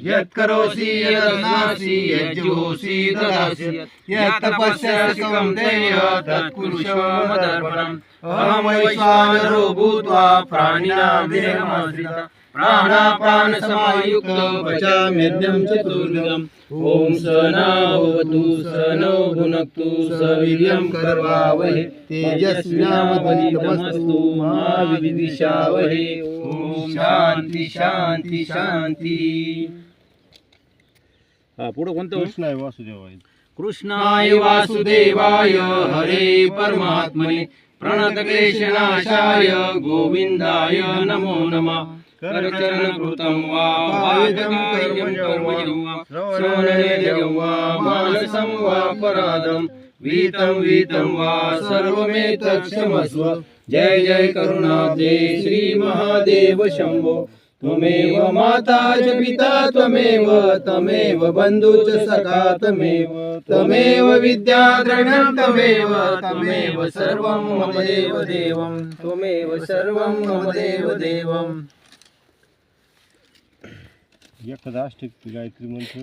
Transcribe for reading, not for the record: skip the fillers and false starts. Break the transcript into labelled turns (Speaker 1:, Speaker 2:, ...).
Speaker 1: यत्करोषि यदश्नासि यज्जुहोषि ददासि यत् तपस्यासि कौन्तेय तत्कुरुष्व मदर्पणम् अहं वैश्वानरो भूत्वा प्राणिनां देहमाश्रितः प्राणापानसमायुक्तो पचाम्यन्नं चतुर्विधम् ॐ सहनावतु सहनौ भुनक्तु सवीर्यं करवावहै तेजस्विनावधीतमस्तु मा विद्विषावहै ॐ शांती शांती शांती।
Speaker 2: पुढे कोणतं
Speaker 3: कृष्णाय वासुदेवाय
Speaker 1: कृष्णाय वासुदेवाय हरे परमात्मने प्रणतक्लेशनाशाय गोविन्दाय नमो नमः। करचरणकृतं वा पादं कर्मजं वा श्रवणनेत्रं वा मानसं वा पराधं वीतं वा सर्वमेतत्क्षमस्व। जय जय करुणाब्धे श्री महादेव शंभो। त्वमेव माता च पिता त्वमेव बन्धु च सखा त्वमेव विद्याद्रविणं त्वमेव सर्वं मम देवदेवं त्वमेव सर्वं मम देवदेवम्।
Speaker 3: एकदा अष्टक गायत्री मंत्र